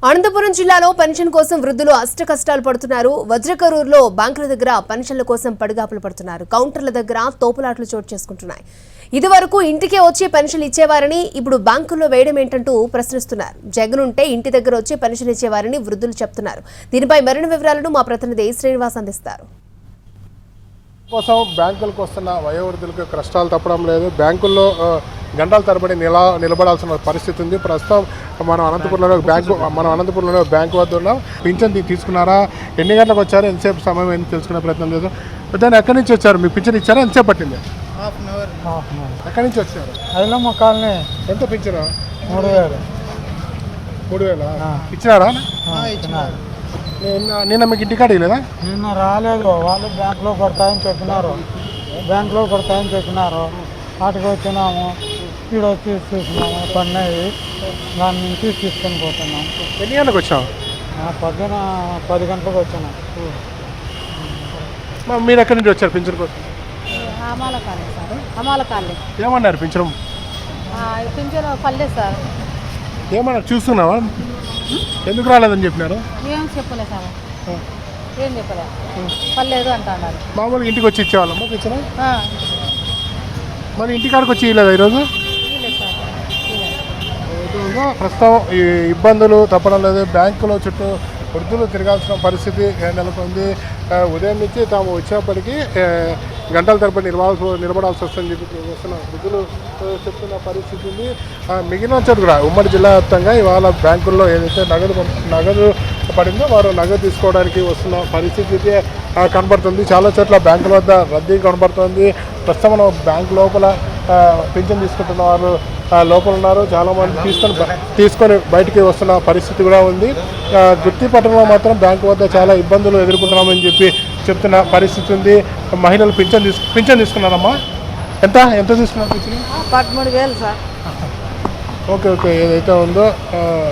అనంతపురం జిల్లాలో పెన్షన్ కోసం వృద్ధులు అష్టకష్టాలు పడుతున్నారు. వజ్రకరూరులో బ్యాంకుల దగ్గర పెన్షన్ల కోసం పడిగాపులు పడుతున్నారు. కౌంటర్ల దగ్గర తోపులాట్లు చోటు చేసుకుంటున్నాయి. ఇదివరకు ఇంటికే వచ్చి పెన్షన్ ఇచ్చేవారని ఇప్పుడు బ్యాంకుల్లో వేయడం ఏంటంటూ ప్రశ్నిస్తున్నారు. జగన్ ఉంటే ఇంటి దగ్గర వచ్చి పెన్షన్ ఇచ్చేవారని వృద్ధులు చెప్తున్నారు. దీనిపై మరిన్ని వివరాలను మా ప్రతినిధి శ్రీనివాస్ అందిస్తారు. కోసం బ్యాంకులకు వస్తున్న వయోవృద్ధులకు కష్టాలు తప్పడం లేదు. బ్యాంకుల్లో గంటల తరబడి నిలబడాల్సిన పరిస్థితి ఉంది. ప్రస్తుతం మనం అనంతపురంలో బ్యాంకు వద్ద ఉన్నాం. పింఛన్ తీసుకున్నారా? ఎన్ని గంటలకు వచ్చారు? ఎంతసేపు సమయం ఏంటి తెలుసుకునే ప్రయత్నం చేద్దాం. దాన్ని ఎక్కడి నుంచి వచ్చారు? మీకు పింఛన్ ఇచ్చారా? ఎంతసేపు పట్టింది? Half an hour. ఎక్కడి నుంచి వచ్చారు? అదిలో కాలనీ. ఎంత పింఛను? 3000. 3000 ఇచ్చినారా? నిన్న మీకు ఇంటికాడ లేదా? నిన్న రాలేదు. వాళ్ళు బ్యాంకులో కొడతాయని చెప్పినారు. వాటికి వచ్చినాము. ఇక్కడ వచ్చి చూసినాము. పన్నవి దాని నుంచి తీసుకొని పోతున్నాం. ఎన్ని గంటలకు వచ్చాము? పొద్దున 10 గంటలకు వచ్చినాం. మీరు ఎక్కడి నుంచి వచ్చారు పింఛన్ కోసం? ఏమన్నారు పింఛన్? పింఛన్ పర్లేదు సార్. ఏమన్నారు? చూస్తున్నావా? ఎందుకు రాలేదని చెప్పినారు? ఏం చెప్పలేదు సార్. ఏం చెప్పలేదు. పర్లేదు అంటున్నారు. మామూలుగా ఇంటికి వచ్చి ఇచ్చేవాళ్ళమ్మా పింఛన్? మరి ఇంటికాడికి వచ్చి ఇవ్వలేదా ఈరోజు? ప్రస్తుతం ఈ ఇబ్బందులు తప్పడం లేదు. బ్యాంకులో చుట్టూ వృద్ధులు తిరగాల్సిన పరిస్థితి నెలకొంది. ఉదయం నుంచి తాము వచ్చినప్పటికీ గంటల తరబడి నిలబడాల్సి వస్తుందని చెప్పి వస్తున్న వృద్ధులు చెప్తున్న పరిస్థితి ఉంది. మిగిలిన చోటు కూడా ఉమ్మడి జిల్లా వ్యాప్తంగా ఇవాళ బ్యాంకుల్లో ఏదైతే నగదు పడిందో వారు నగదు తీసుకోవడానికి వస్తున్న పరిస్థితి కనబడుతుంది. చాలా చోట్ల బ్యాంకుల వద్ద రద్దీ కనబడుతుంది. ప్రస్తుతం మనం బ్యాంకు లోపల పింఛన్ తీసుకుంటున్న వారు లోపల ఉన్నారు. చాలామంది తీసుకొని బయటికి వస్తున్న పరిస్థితి కూడా ఉంది. గుత్తి పట్టణంలో మాత్రం బ్యాంకు వద్ద చాలా ఇబ్బందులు ఎదుర్కొంటున్నామని చెప్పి చెప్తున్న పరిస్థితి ఉంది. మహిళలు పింఛన్ తీసుకున్నారమ్మా? ఎంత తీసుకున్నారు పింఛన్? 13,000 సార్. ఓకే. ఏదైతే ఉందో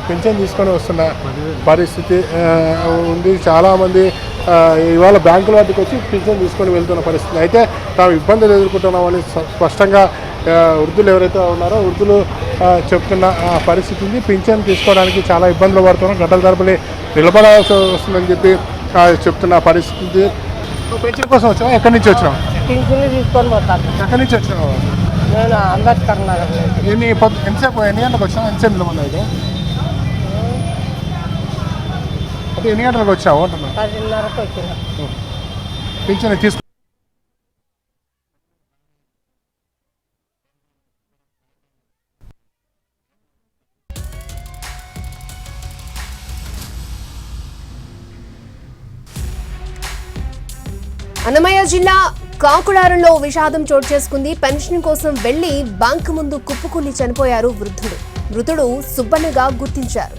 పింఛన్ తీసుకొని వస్తున్న పరిస్థితి ఉంది. చాలామంది ఇవాళ బ్యాంకుల వద్దకు వచ్చి పింఛన్ తీసుకొని వెళ్తున్న పరిస్థితి. అయితే తాము ఇబ్బందులు ఎదుర్కొంటున్నామని స్పష్టంగా వృద్ధులు ఎవరైతే ఉన్నారో వృద్ధులు చెప్తున్న పరిస్థితి ఉంది. పింఛన్ తీసుకోవడానికి చాలా ఇబ్బందులు పడుతున్నాం. గంటల తరబడి నిలబడాల్సి వస్తుందని చెప్పి చెప్తున్న పరిస్థితి. పింఛన్ కోసం వచ్చావా? ఎక్కడి నుంచి వచ్చినావు? పింఛన్ తీసుకొని పోతాను. ఎక్కడి నుంచి వచ్చినావు? నేను అంబేద్కర్ నగర్. ఎంతసేపు ఎన్ని గంటలకు వచ్చినావు? ఎంతసేపు నిలబడి అయితే ఎన్ని గంటలకు వచ్చావు అంటున్నా? 10:30కి వచ్చినా. పింఛన్ తీసుకు అన్నమయ్య జిల్లా కాకుడారంలో విషాదం చోటు చేసుకుంది. పెన్షన్ కోసం వెళ్లి బ్యాంకు ముందు కుప్పకూలి చనిపోయారు వృద్ధుడు. మృతుడు సుబ్బన్నగా గుర్తించారు.